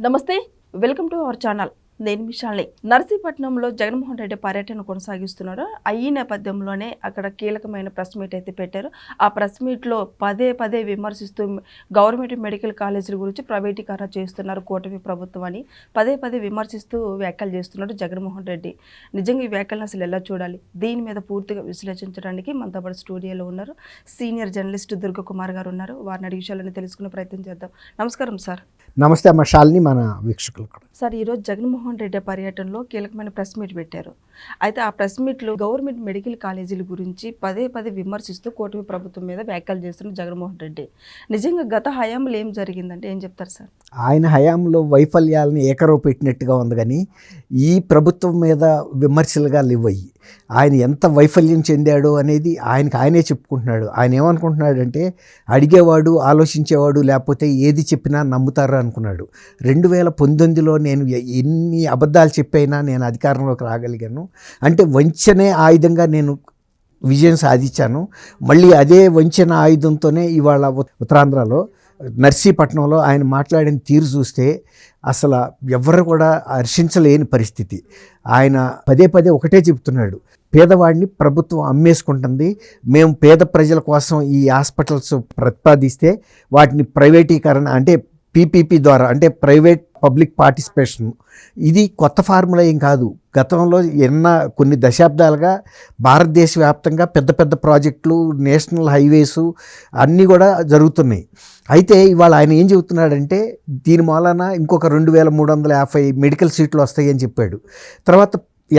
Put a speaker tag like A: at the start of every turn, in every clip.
A: నమస్తే, welcome to our channel. నేను మిషాల్ని. నర్సీపట్నంలో జగన్మోహన్ రెడ్డి పర్యటన కొనసాగిస్తున్నారు. ఈ నేపథ్యంలోనే అక్కడ కీలకమైన ప్రెస్ మీట్ అయితే పెట్టారు. ఆ ప్రెస్ మీట్లో పదే పదే విమర్శిస్తూ గవర్నమెంట్ మెడికల్ కాలేజీల గురించి ప్రైవేటీకరణ చేస్తున్నారు కూటమి ప్రభుత్వం అని పదే పదే విమర్శిస్తూ వ్యాఖ్యలు చేస్తున్నాడు జగన్మోహన్ రెడ్డి. నిజంగా ఈ వ్యాఖ్యలను అసలు ఎలా చూడాలి, దీని మీద పూర్తిగా విశ్లేషించడానికి మనతో పాటు స్టూడియోలో ఉన్నారు సీనియర్ జర్నలిస్ట్ దుర్గ కుమార్ గారు ఉన్నారు. వారిని అడిగే విషయాలను తెలుసుకునే ప్రయత్నం చేద్దాం. నమస్కారం సార్.
B: నమస్తే అమ్మ శాలిని, మన వీక్షకులు
A: సార్. ఈరోజు జగన్మోహన్ రెడ్డి పర్యటనలో కీలకమైన ప్రెస్ మీట్ పెట్టారు. అయితే ఆ ప్రెస్ మీట్లో గవర్నమెంట్ మెడికల్ కాలేజీల గురించి పదే పదే విమర్శిస్తూ కూటమి ప్రభుత్వం మీద వ్యాఖ్యలు చేస్తున్న జగన్మోహన్ రెడ్డి. నిజంగా గత హయాంలో ఏం జరిగిందంటే ఏం చెప్తారు సార్?
B: ఆయన హయాంలో వైఫల్యాలను ఏకరవు పెట్టినట్టుగా ఉంది, కానీ ఈ ప్రభుత్వం మీద విమర్శలుగా లేవయ్యి ఆయన ఎంత వైఫల్యం చెందాడో అనేది ఆయనే చెప్పుకుంటున్నాడు. ఆయన ఏమనుకుంటున్నాడంటే అడిగేవాడు, ఆలోచించేవాడు లేకపోతే ఏది చెప్పినా నమ్ముతారు అనుకున్నాడు. 2019లో నేను ఎన్ని అబద్ధాలు చెప్పైనా నేను అధికారంలోకి రాగలిగాను, అంటే వంచనే ఆయుధంగా నేను విజయం సాధించాను. మళ్ళీ అదే వంచన ఆయుధంతోనే ఇవాళ ఉత్తరాంధ్రలో నర్సీపట్నంలో ఆయన మాట్లాడిన తీరు చూస్తే అసలు ఎవరు కూడా హర్షించలేని పరిస్థితి. ఆయన పదే పదే ఒకటే చెబుతున్నాడు, పేదవాడిని ప్రభుత్వం అమ్మేసుకుంటుంది, మేము పేద ప్రజల కోసం ఈ హాస్పిటల్స్ ప్రతిపాదిస్తే వాటిని ప్రైవేటీకరణ అంటే పీపీపీ ద్వారా అంటే ప్రైవేట్ పబ్లిక్ పార్టిసిపేషన్, ఇది కొత్త ఫార్ములా ఏం కాదు. గతంలో కొన్ని దశాబ్దాలుగా భారతదేశ వ్యాప్తంగా పెద్ద పెద్ద ప్రాజెక్టులు, నేషనల్ హైవేసు అన్నీ కూడా జరుగుతున్నాయి. అయితే ఇవాళ ఆయన ఏం చెబుతున్నాడంటే దీని మూలన ఇంకొక 2350 మెడికల్ సీట్లు వస్తాయని చెప్పాడు. తర్వాత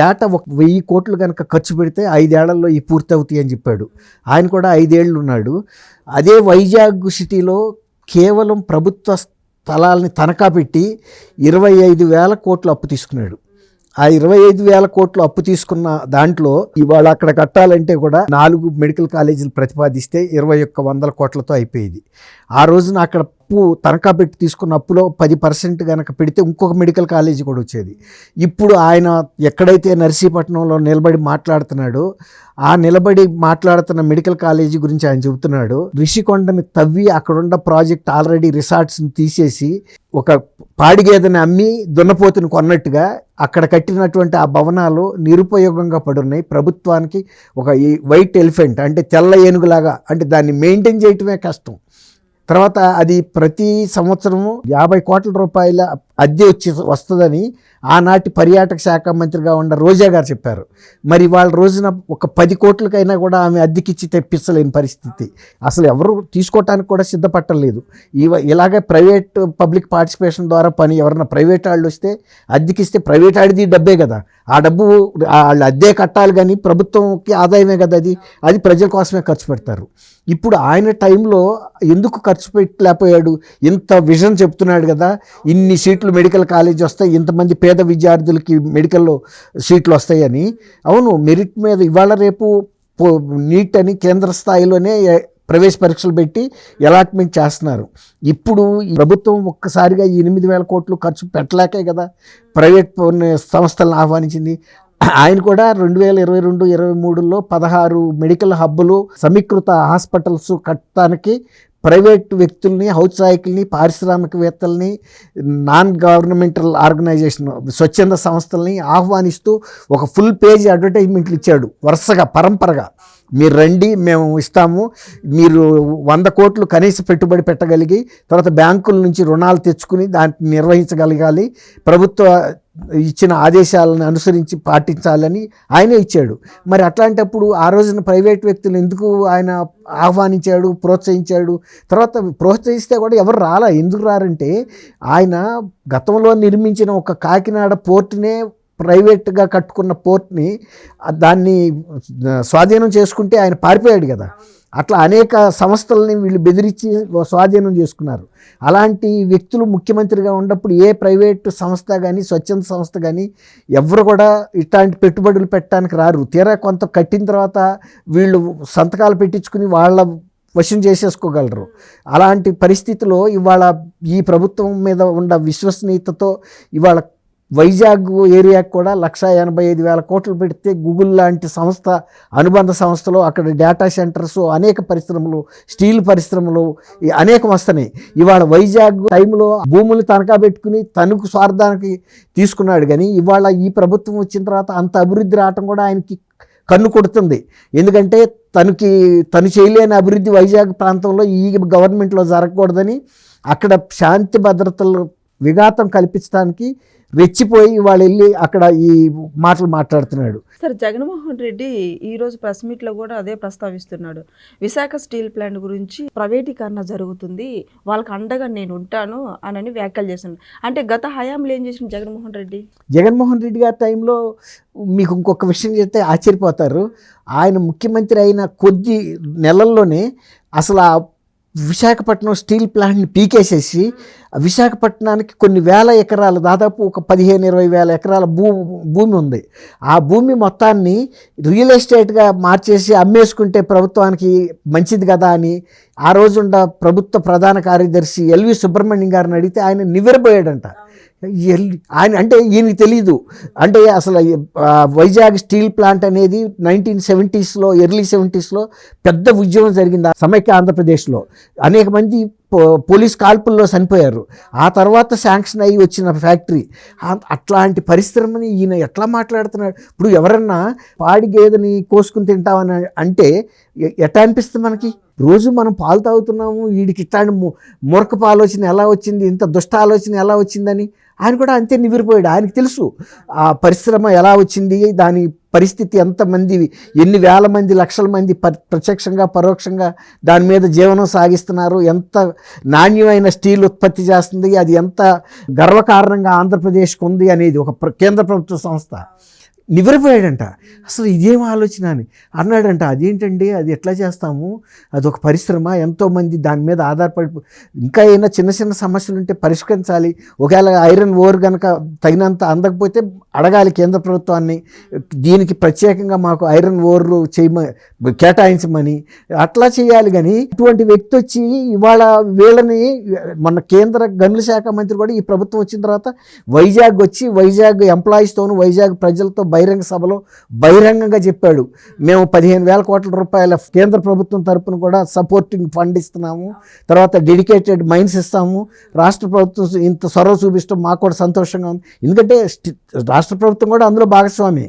B: ఏటా 1000 కోట్లు కనుక ఖర్చు పెడితే 5 ఏళ్లలో ఈ పూర్తి అవుతాయి అని చెప్పాడు. ఆయన కూడా 5 ఏళ్ళు ఉన్నాడు. అదే వైజాగ్ సిటీలో కేవలం ప్రభుత్వ స్థలాల్ని తనఖా పెట్టి 25,000 కోట్లు అప్పు తీసుకున్నాడు. ఆ 25,000 కోట్లు అప్పు తీసుకున్న దాంట్లో ఇవాళ అక్కడ కట్టాలంటే కూడా 4 మెడికల్ కాలేజీలు ప్రతిపాదిస్తే 2100 కోట్లతో అయిపోయేది. ఆ రోజున అక్కడ తనఖా పెట్టి తీసుకున్న అప్పులో 10% కనుక పెడితే ఇంకొక మెడికల్ కాలేజీ కూడా వచ్చేది. ఇప్పుడు ఆయన ఎక్కడైతే నర్సీపట్నంలో నిలబడి మాట్లాడుతున్నాడో ఆ నిలబడి మాట్లాడుతున్న మెడికల్ కాలేజీ గురించి ఆయన చెబుతున్నాడు. రిషికొండని తవ్వి అక్కడున్న ప్రాజెక్ట్ ఆల్రెడీ రిసార్ట్స్ని తీసేసి ఒక పాడిగేదని అమ్మి దున్నపోతుని కొన్నట్టుగా అక్కడ కట్టినటువంటి ఆ భవనాలు నిరుపయోగంగా పడున్నాయి. ప్రభుత్వానికి ఒక వైట్ ఎలిఫెంట్ అంటే తెల్ల ఏనుగులాగా, అంటే దాన్ని మెయింటైన్ చేయటమే కష్టం. తర్వాత అది ప్రతి సంవత్సరము 50 కోట్ల రూపాయల అద్దె వస్తుందని ఆనాటి పర్యాటక శాఖ మంత్రిగా ఉన్న రోజా గారు చెప్పారు. మరి వాళ్ళ రోజున ఒక 10 కోట్లకైనా కూడా ఆమె అద్దెకిచ్చి తెప్పించలేని పరిస్థితి. అసలు ఎవరు తీసుకోవటానికి కూడా సిద్ధపట్టలేదు. ఇలాగే ప్రైవేట్ పబ్లిక్ పార్టిసిపేషన్ ద్వారా పని ఎవరన్నా ప్రైవేట్ వాళ్ళు వస్తే అద్దెకిస్తే ప్రైవేట్ ఆడిది డబ్బే కదా, ఆ డబ్బు వాళ్ళు అద్దె కట్టాలి, కానీ ప్రభుత్వంకి ఆదాయమే కదా, అది ప్రజల కోసమే ఖర్చు పెడతారు. ఇప్పుడు ఆయన టైంలో ఎందుకు ఖర్చు పెట్టలేకపోయాడు? ఇంత విజన్ చెప్తున్నాడు కదా, ఇన్ని సీట్లు మెడికల్ కాలేజ్ వస్తాయి, ఇంతమంది పేద విద్యార్థులకి మెడికల్లో సీట్లు వస్తాయని. అవును, మెరిట్ మీద ఇవాళ రేపు నీట్ అని కేంద్ర స్థాయిలోనే ప్రవేశ పరీక్షలు పెట్టి అలాట్మెంట్ చేస్తున్నారు. ఇప్పుడు ప్రభుత్వం ఒక్కసారిగా 8,000 కోట్లు ఖర్చు పెట్టలేకే కదా ప్రైవేట్ సంస్థలను ఆహ్వానించింది. ఆయన కూడా 2022-23లో 16 మెడికల్ హబ్బులు, సమీకృత హాస్పిటల్స్ కట్టడానికి ప్రైవేట్ వ్యక్తుల్ని, ఔత్సాహికుల్ని, పారిశ్రామికవేత్తల్ని, నాన్ గవర్నమెంటల్ ఆర్గనైజేషన్ స్వచ్ఛంద సంస్థల్ని ఆహ్వానిస్తూ ఒక ఫుల్ పేజ్ అడ్వర్టైజ్మెంట్లు ఇచ్చాడు వరుసగా పరంపరగా. మీరు రండి, మేము ఇస్తాము, మీరు 100 కోట్లు కనీస పెట్టుబడి పెట్టగలిగి తర్వాత బ్యాంకుల నుంచి రుణాలు తెచ్చుకుని దాన్ని నిర్వహించగలగాలి, ప్రభుత్వ ఇచ్చిన ఆదేశాలను అనుసరించి పాటించాలని ఆయనే ఇచ్చాడు. మరి అట్లాంటప్పుడు ఆ రోజున ప్రైవేట్ వ్యక్తులు ఎందుకు ఆయన ఆహ్వానించాడు, ప్రోత్సహించాడు? తర్వాత ప్రోత్సహిస్తే కూడా ఎవరు ఎందుకు రారంటే ఆయన గతంలో నిర్మించిన ఒక కాకినాడ పోర్టునే, ప్రైవేట్గా కట్టుకున్న పోర్ట్ని దాన్ని స్వాధీనం చేసుకుంటే ఆయన పారిపోయాడు కదా. అట్లా అనేక సంస్థలని వీళ్ళు బెదిరించి స్వాధీనం చేసుకున్నారు. అలాంటి వ్యక్తులు ముఖ్యమంత్రిగా ఉన్నప్పుడు ఏ ప్రైవేట్ సంస్థ కానీ స్వచ్ఛంద సంస్థ కానీ ఎవరు కూడా ఇట్లాంటి పెట్టుబడులు పెట్టడానికి రారు. తీరా కొంత కట్టిన తర్వాత వీళ్ళు సంతకాలు పెట్టించుకుని వాళ్ళ వశం చేసేసుకోగలరు. అలాంటి పరిస్థితిలో ఇవాళ ఈ ప్రభుత్వం మీద ఉన్న విశ్వసనీయతతో ఇవాళ వైజాగ్ ఏరియాకి కూడా 1,85,000 కోట్లు పెడితే గూగుల్ లాంటి సంస్థ, అనుబంధ సంస్థలు, అక్కడ డేటా సెంటర్స్, అనేక పరిశ్రమలు, స్టీల్ పరిశ్రమలు అనేకం వస్తున్నాయి. ఇవాళ వైజాగ్ టైంలో భూములు తనఖా పెట్టుకుని తనకు స్వార్థానికి తీసుకున్నాడు. కానీ ఇవాళ ఈ ప్రభుత్వం వచ్చిన తర్వాత అంత అభివృద్ధి రావటం కూడా ఆయనకి కన్ను కొడుతుంది. ఎందుకంటే తను చేయలేని అభివృద్ధి వైజాగ్ ప్రాంతంలో ఈ గవర్నమెంట్లో జరగకూడదని అక్కడ శాంతి భద్రతలు విఘాతం కల్పించడానికి రెచ్చిపోయి వాళ్ళు వెళ్ళి అక్కడ ఈ మాటలు మాట్లాడుతున్నాడు.
A: సార్, జగన్మోహన్ రెడ్డి ఈరోజు ప్రెస్ మీట్లో కూడా అదే ప్రస్తావిస్తున్నాడు. విశాఖ స్టీల్ ప్లాంట్ గురించి ప్రైవేటీకరణ జరుగుతుంది, వాళ్ళకి అండగా నేను ఉంటాను అని వ్యాఖ్యలు చేశాను. అంటే గత హయాంలో ఏం చేసిన జగన్మోహన్ రెడ్డి
B: గారి టైంలో మీకు ఇంకొక విషయం చెప్తే ఆశ్చర్యపోతారు. ఆయన ముఖ్యమంత్రి అయిన కొద్ది నెలల్లోనే అసలు ఆ విశాఖపట్నం స్టీల్ ప్లాంట్ని పీకేసేసి విశాఖపట్నానికి కొన్ని వేల ఎకరాలు, దాదాపు ఒక 15-20 వేల ఎకరాల భూమి ఉంది. ఆ భూమి మొత్తాన్ని రియల్ ఎస్టేట్గా మార్చేసి అమ్మేసుకుంటే ప్రభుత్వానికి మంచిది కదా అని ఆ రోజుండ ప్రభుత్వ ప్రధాన కార్యదర్శి ఎల్వి సుబ్రహ్మణ్యం గారిని అడిగితే ఆయన నివ్వెరపోయాడంట. ఆయన అంటే ఈయనకి తెలీదు. అంటే అసలు వైజాగ్ స్టీల్ ప్లాంట్ అనేది 1970s, ఎర్లీ 70s పెద్ద ఉద్యమం జరిగింది సమైక్య ఆంధ్రప్రదేశ్లో. అనేక మంది పోలీస్ కాల్పుల్లో చనిపోయారు. ఆ తర్వాత శాంక్షన్ అయ్యి వచ్చిన ఫ్యాక్టరీ. అట్లాంటి పరిశ్రమని ఈయన ఎట్లా మాట్లాడుతున్నాడు? ఇప్పుడు ఎవరన్నా పాడి గేదెని కోసుకుని తింటామని అంటే ఎట్లా అనిపిస్తుంది మనకి? రోజు మనం పాలు తాగుతున్నాము, వీడికి ఇట్లాంటి మూర్ఖపు ఆలోచన ఎలా వచ్చింది, ఇంత దుష్ట ఆలోచన ఎలా వచ్చిందని ఆయన కూడా అంతే నివ్వెరపోయాడు. ఆయనకు తెలుసు ఆ పరిశ్రమ ఎలా వచ్చింది, దాని పరిస్థితి, ఎంతమంది, ఎన్ని వేల మంది, లక్షల మంది ప్రత్యక్షంగా పరోక్షంగా దాని మీద జీవనం సాగిస్తున్నారు, ఎంత నాణ్యమైన స్టీల్ ఉత్పత్తి చేస్తుంది, అది ఎంత గర్వకారణంగా ఆంధ్రప్రదేశ్కి ఉంది అనేది ఒక కేంద్ర ప్రభుత్వ సంస్థ. నివ్వెరపోయాడంట. అసలు ఇదేం ఆలోచన అని అన్నాడంట. అదేంటండి, అది ఎట్లా చేస్తాము, అదొక పరిశ్రమ, ఎంతోమంది దాని మీద ఆధారపడి, ఇంకా ఏమైనా చిన్న చిన్న సమస్యలు ఉంటే పరిష్కరించాలి. ఒకవేళ ఐరన్ ఓర్ కనుక తగినంత అందకపోతే అడగాలి కేంద్ర ప్రభుత్వాన్ని, దీనికి ప్రత్యేకంగా మాకు ఐరన్ ఓర్ కేటాయించమని, అట్లా చేయాలి. కానీ ఇటువంటి వ్యక్తి వచ్చి ఇవాళ వీళ్ళని, మన కేంద్ర గనుల శాఖ మంత్రి కూడా ఈ ప్రభుత్వం వచ్చిన తర్వాత వైజాగ్ వచ్చి వైజాగ్ ఎంప్లాయీస్తోనూ వైజాగ్ ప్రజలతో బహిరంగ సభలో బహిరంగంగా చెప్పాడు, మేము 15,000 కోట్ల రూపాయల కేంద్ర ప్రభుత్వం తరపున కూడా సపోర్టింగ్ ఫండ్ ఇస్తున్నాము, తర్వాత డెడికేటెడ్ మైన్స్ ఇస్తాము, రాష్ట్ర ప్రభుత్వం ఇంత చొరవ చూపిస్తాం, మాకు కూడా సంతోషంగా ఉంది. ఎందుకంటే రాష్ట్ర ప్రభుత్వం కూడా అందులో భాగస్వామి,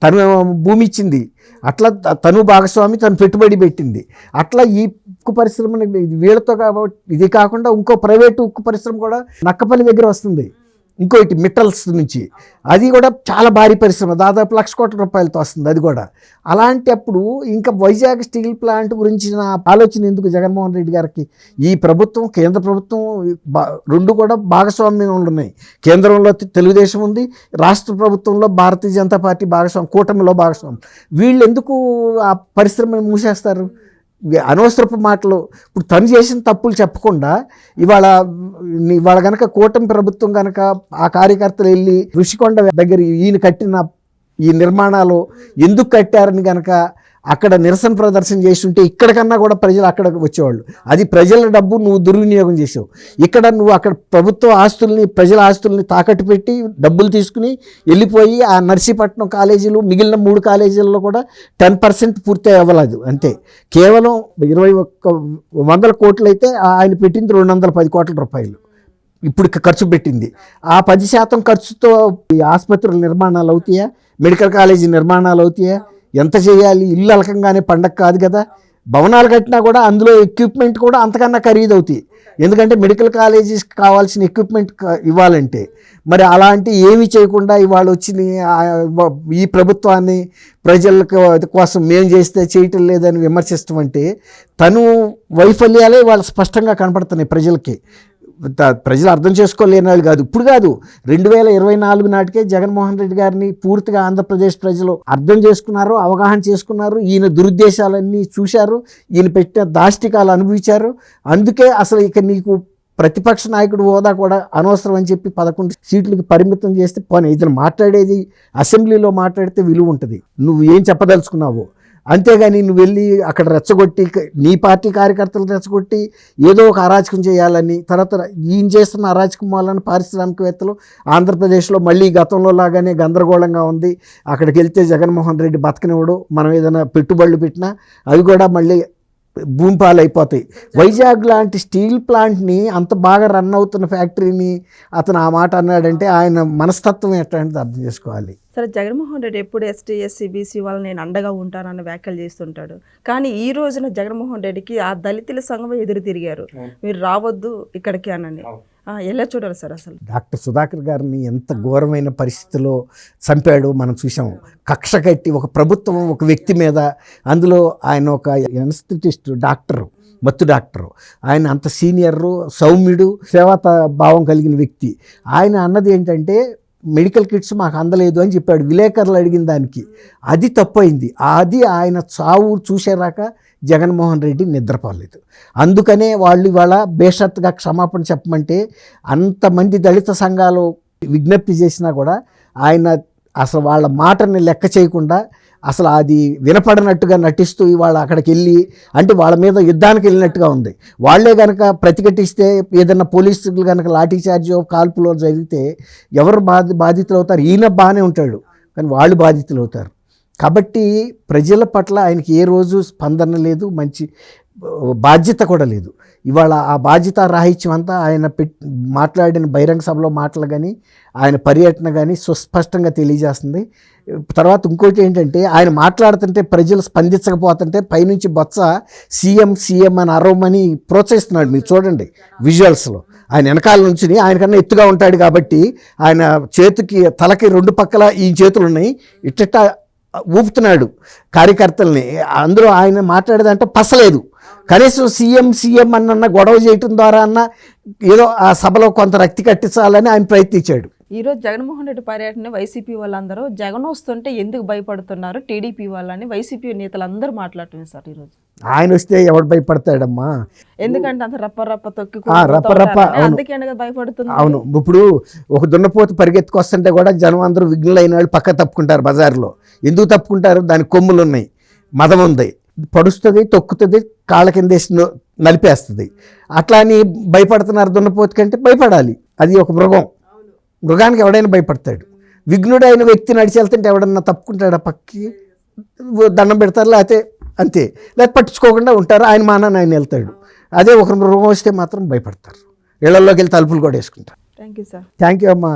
B: తను భూమి ఇచ్చింది, అట్లా తను భాగస్వామి, తను పెట్టుబడి పెట్టింది. అట్లా ఈ ఉక్కు పరిశ్రమ వీళ్ళతో కాబట్టి, ఇది కాకుండా ఇంకో ప్రైవేటు ఉక్కు పరిశ్రమ కూడా నక్కపల్లి దగ్గర వస్తుంది, ఇంకోటి మిట్టల్స్ నుంచి, అది కూడా చాలా భారీ పరిశ్రమ, దాదాపు 1,00,000 కోట్ల రూపాయలతో వస్తుంది అది కూడా. అలాంటి అప్పుడు ఇంకా వైజాగ్ స్టీల్ ప్లాంట్ గురించిన ఆలోచన ఎందుకు జగన్మోహన్ రెడ్డి గారికి? ఈ ప్రభుత్వం, కేంద్ర ప్రభుత్వం రెండు కూడా భాగస్వామ్యం ఉన్నాయి. కేంద్రంలో తెలుగుదేశం ఉంది, రాష్ట్ర ప్రభుత్వంలో భారతీయ జనతా పార్టీ భాగస్వామ్యం, కూటమిలో భాగస్వామ్యం. వీళ్ళు ఎందుకు ఆ పరిశ్రమను మూసేస్తారు? అనవసరపు మాటలు. ఇప్పుడు తను చేసిన తప్పులు చెప్పకుండా ఇవాళ కనుక కూటమి ప్రభుత్వం కనుక ఆ కార్యకర్తలు వెళ్ళి ఋషికొండ దగ్గర ఈయన కట్టిన ఈ నిర్మాణాలు ఎందుకు కట్టారని కనుక అక్కడ నిరసన ప్రదర్శన చేస్తుంటే ఇక్కడికన్నా కూడా ప్రజలు అక్కడికి వచ్చేవాళ్ళు. అది ప్రజల డబ్బు నువ్వు దుర్వినియోగం చేసావు. ఇక్కడ నువ్వు అక్కడ ప్రభుత్వ ఆస్తుల్ని, ప్రజల ఆస్తుల్ని తాకట్టు పెట్టి డబ్బులు తీసుకుని వెళ్ళిపోయి ఆ నర్సీపట్నం కాలేజీలు, మిగిలిన 3 కాలేజీల్లో కూడా 10% పూర్తి అవ్వలేదు. అంతే, కేవలం 21,000 కోట్లు అయితే ఆయన పెట్టింది 210 కోట్ల రూపాయలు ఇప్పుడు ఖర్చు పెట్టింది. ఆ 10% ఖర్చుతో ఈ ఆసుపత్రుల నిర్మాణాలు అవుతాయా, మెడికల్ కాలేజీ నిర్మాణాలు అవుతాయా? ఎంత చేయాలి? ఇల్లు అలకంగానే పండగ కాదు కదా. భవనాలు కట్టినా కూడా అందులో ఎక్విప్మెంట్ కూడా అంతకన్నా ఖరీదు అవుతాయి. ఎందుకంటే మెడికల్ కాలేజీస్కి కావాల్సిన ఎక్విప్మెంట్ ఇవ్వాలంటే. మరి అలాంటి ఏమీ చేయకుండా ఇవాళ వచ్చిన ఈ ప్రభుత్వాన్ని ప్రజల కోసం మేము చేస్తే చేయటం లేదని విమర్శిస్తాం అంటే తను వైఫల్యాలే ఇవాళ స్పష్టంగా కనపడుతున్నాయి ప్రజలకి. ప్రజలు అర్థం చేసుకోలేని వాళ్ళు కాదు, ఇప్పుడు కాదు, 2024 నాటికే జగన్మోహన్ రెడ్డి గారిని పూర్తిగా ఆంధ్రప్రదేశ్ ప్రజలు అర్థం చేసుకున్నారు, అవగాహన చేసుకున్నారు. ఈయన దురుద్దేశాలన్నీ చూశారు, ఈయన పెట్టిన దాష్టికాలు అనుభవించారు. అందుకే అసలు ఇక నీకు ప్రతిపక్ష నాయకుడు హోదా కూడా అనవసరం అని చెప్పి 11 సీట్లకి పరిమితం చేస్తే పోనీ ఇతను మాట్లాడేది అసెంబ్లీలో మాట్లాడితే విలువ ఉంటుంది. నువ్వు ఏం చెప్పదలుచుకున్నావు అంతేగాని నువ్వు వెళ్ళి అక్కడ రెచ్చగొట్టి నీ పార్టీ కార్యకర్తలు రెచ్చగొట్టి ఏదో ఒక అరాచకం చేయాలని, తర్వాత ఈయన చేస్తున్న అరాచకం వలన పారిశ్రామికవేత్తలు ఆంధ్రప్రదేశ్లో మళ్ళీ గతంలో లాగానే గందరగోళంగా ఉంది, అక్కడికి వెళ్తే జగన్మోహన్ రెడ్డి బతకనివ్వడు, మనం ఏదైనా పెట్టుబడులు పెట్టినా అవి కూడా మళ్ళీ భూమిపాలు అయిపోతాయి. వైజాగ్ లాంటి స్టీల్ ప్లాంట్ని అంత బాగా రన్ అవుతున్న ఫ్యాక్టరీని అతను ఆ మాట అన్నాడంటే ఆయన మనస్తత్వం ఎట్లాంటిది అర్థం చేసుకోవాలి.
A: సరే, జగన్మోహన్ రెడ్డి ఎప్పుడు ఎస్టీ ఎస్సీ బీసీ వాళ్ళు నేను అండగా ఉంటానన్న వ్యాఖ్యలు చేస్తుంటాడు. కానీ ఈ రోజున జగన్మోహన్ రెడ్డికి ఆ దళితుల సంఘం ఎదురు తిరిగారు, మీరు రావద్దు ఇక్కడికి అనని. ఎలా చూడాలి సార్ అసలు?
B: డాక్టర్ సుధాకర్ గారిని ఎంత ఘోరమైన పరిస్థితిలో చంపాడు మనం చూసాం. కక్ష కట్టి ఒక ప్రభుత్వం ఒక వ్యక్తి మీద, అందులో ఆయన ఒక ఎనస్థెటిస్ట్ డాక్టరు, మత్తు డాక్టరు, ఆయన అంత సీనియరు, సౌమ్యుడు, సేవా భావం కలిగిన వ్యక్తి. ఆయన అన్నది ఏంటంటే మెడికల్ కిట్స్ మాకు అందలేదు అని చెప్పాడు విలేకరులు అడిగిన దానికి. అది తప్పైంది. అది ఆయన చావు చూసేరాక జగన్మోహన్ రెడ్డి నిద్రపోలేదు. అందుకనే వాళ్ళు ఇవాళ బేషరతుగా క్షమాపణ చెప్పమంటే అంతమంది దళిత సంఘాలు విజ్ఞప్తి చేసినా కూడా ఆయన అసలు వాళ్ళ మాటని లెక్క చేయకుండా అసలు అది వినపడనట్టుగా నటిస్తూ ఇవాళ అక్కడికి వెళ్ళి, అంటే వాళ్ళ మీద యుద్ధానికి వెళ్ళినట్టుగా ఉంది. వాళ్ళే కనుక ప్రతిఘటిస్తే, ఏదైనా పోలీసులు కనుక లాఠీ చార్జో కాల్పులో జరిగితే ఎవరు బాధితులు అవుతారు? ఈయన బాగానే ఉంటాడు కానీ వాళ్ళు బాధితులు అవుతారు. కాబట్టి ప్రజల పట్ల ఆయనకి ఏ రోజు స్పందన లేదు, మంచి బాధ్యత కూడా లేదు. ఇవాళ ఆ బాధ్యత రాహిత్యం అంతా ఆయన మాట్లాడిన బహిరంగ సభలో మాటలు కానీ ఆయన పర్యటన కానీ సుస్పష్టంగా తెలియజేస్తుంది. తర్వాత ఇంకోటి ఏంటంటే ఆయన మాట్లాడుతుంటే ప్రజలు స్పందించకపోతుంటే పైనుంచి బొత్స సీఎం సీఎం అని అరవమని ప్రోత్సహిస్తున్నాడు. మీరు చూడండి విజువల్స్లో, ఆయన వెనకాల నుంచి ఆయనకన్నా ఎత్తుగా ఉంటాడు కాబట్టి ఆయన చేతికి తలకి రెండు పక్కల ఈ చేతులు ఉన్నాయి, ఇట్ట ఊపుతున్నాడు కార్యకర్తల్ని. అందులో ఆయన మాట్లాడేదంటే పసలేదు. కనీసం సీఎం సీఎం అన్న గొడవ చేయటం ద్వారా అన్న ఏదో ఆ సభలో కొంత రక్తి కట్టించాలని ఆయన ప్రయత్నించాడు.
A: ఈరోజు జగన్మోహన్ రెడ్డి పర్యటన వైసీపీ వాళ్ళందరూ జగన్ వస్తుంటే ఎందుకు భయపడుతున్నారు టీడీపీ వాళ్ళని వైసీపీ నేతలందరూ మాట్లాడుతున్నారు సార్. ఈరోజు
B: ఆయన వస్తే ఎవడు భయపడతాడమ్మా?
A: ఎందుకంటే అంత రప్ప తొక్కి
B: రప్ప
A: అందుకే భయపడుతుంది.
B: అవును, ఇప్పుడు ఒక దున్నపోతు పరిగెత్తుకొస్తుంటే కూడా జనం అందరూ విఘ్నులైన వాళ్ళు పక్క తప్పుకుంటారు. బజార్లో ఎందుకు తప్పుకుంటారు? దానికి కొమ్ములు ఉన్నాయి, మదం ఉంది, పడుస్తుంది, తొక్కుతుంది, కాళ్ళ కిందేసి నలిపేస్తుంది. అట్లా అని భయపడుతున్నారు దున్నపోతు కంటే? భయపడాలి, అది ఒక మృగం. మృగానికి ఎవడైనా భయపడతాడు. విఘ్నుడైన వ్యక్తి నడిచి వెళ్తుంటే ఎవడన్నా తప్పుకుంటాడా? పక్కకి దండం పెడతారు, లేకపోతే అంతే, లేకపోతే పట్టించుకోకుండా ఉంటారు. ఆయన మానాన్ని ఆయన వెళ్తాడు. అదే ఒక మృగం వస్తే మాత్రం భయపడతారు, ఇళ్లలోకి వెళ్ళి తలుపులు కూడా వేసుకుంటారు.
A: Thank you sir.
B: Thank you అమ్మా.